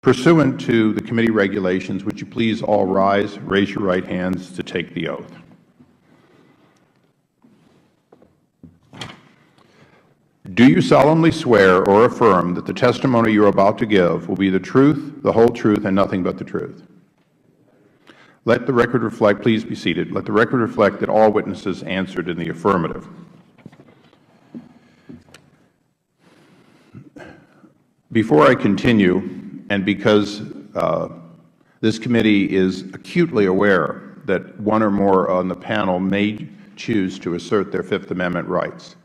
Pursuant to the committee regulations, would you please all rise, raise your right hands to take the oath. Do you solemnly swear or affirm that the testimony you are about to give will be the truth, the whole truth, and nothing but the truth? Let the record reflect, please be seated. Let the record reflect that all witnesses answered in the affirmative. Before I continue, and because this committee is acutely aware that one or more on the panel may choose to assert their Fifth Amendment rights,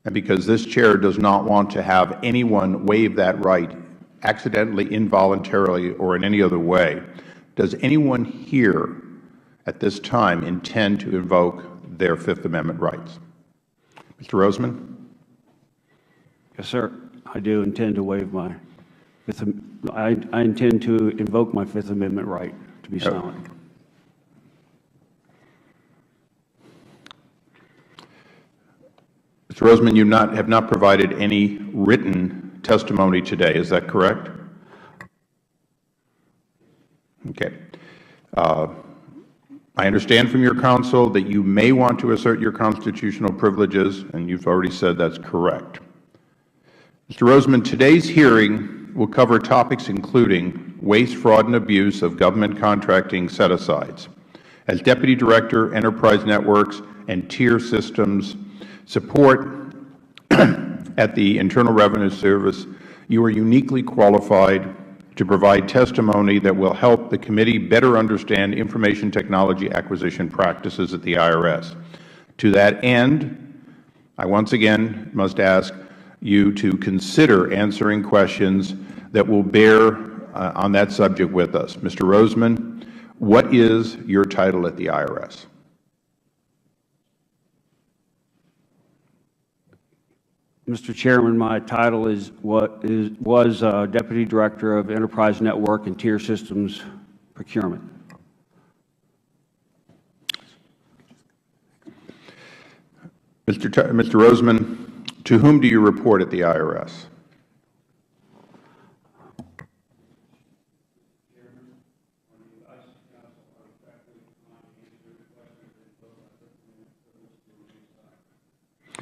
and because this Chair does not want to have anyone waive that right accidentally, involuntarily, or in any other way, does anyone here at this time intend to invoke their Fifth Amendment rights? Mr. Roseman? Yes, sir. I do intend to waive my I intend to invoke my Fifth Amendment right to be silent. Mr. Roseman, you have not provided any written testimony today. Is that correct? Okay. I understand from your counsel that you may want to assert your constitutional privileges, and you've already said that's correct. Mr. Roseman, today's hearing will cover topics including waste, fraud, and abuse of government contracting set-asides. As Deputy Director, Enterprise Networks and Tier Systems Support at the Internal Revenue Service, you are uniquely qualified to provide testimony that will help the committee better understand information technology acquisition practices at the IRS. To that end, I once again must ask you to consider answering questions that will bear on that subject with us. Mr. Roseman, what is your title at the IRS? Mr. Chairman, my title was Deputy Director of Enterprise Network and Tier Systems Procurement. Mr. Roseman, to whom do you report at the IRS?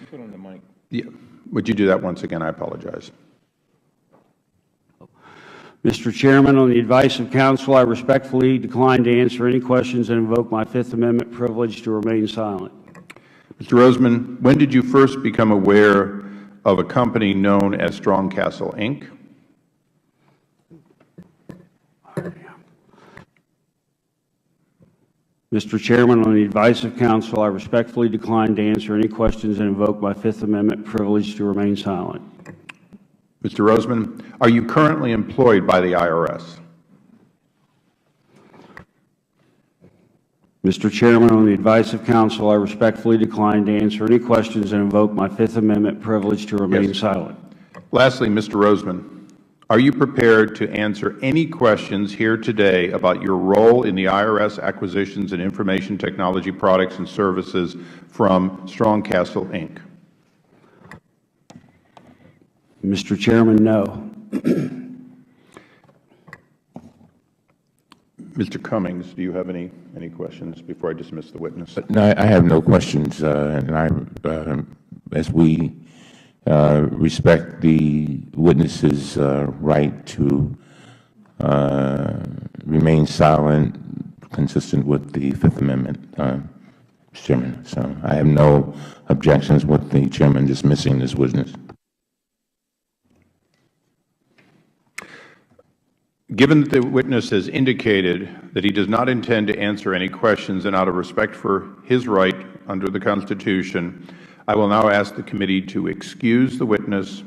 Put on the mic. Yeah. Would you do that once again? I apologize. Mr. Chairman, on the advice of counsel, I respectfully decline to answer any questions and invoke my Fifth Amendment privilege to remain silent. Mr. Roseman, when did you first become aware of a company known as Strong Castle, Inc.? Mr. Chairman, on the advice of counsel, I respectfully decline to answer any questions and invoke my Fifth Amendment privilege to remain silent. Mr. Roseman, are you currently employed by the IRS? Mr. Chairman, on the advice of counsel, I respectfully decline to answer any questions and invoke my Fifth Amendment privilege to remain silent. Lastly, Mr. Roseman, are you prepared to answer any questions here today about your role in the IRS acquisitions and information technology products and services from Strong Castle, Inc.? Mr. Chairman, no. Mr. Cummings, do you have any questions before I dismiss the witness? No, I have no questions, and as we respect the witness's right to remain silent, consistent with the Fifth Amendment, Mr. Chairman. So I have no objections with the Chairman dismissing this witness. Given that the witness has indicated that he does not intend to answer any questions and out of respect for his right under the Constitution, I will now ask the committee to excuse the witness,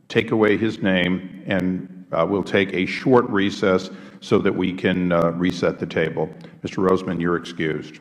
take away his name, and we'll take a short recess so that we can reset the table. Mr. Roseman, you're excused.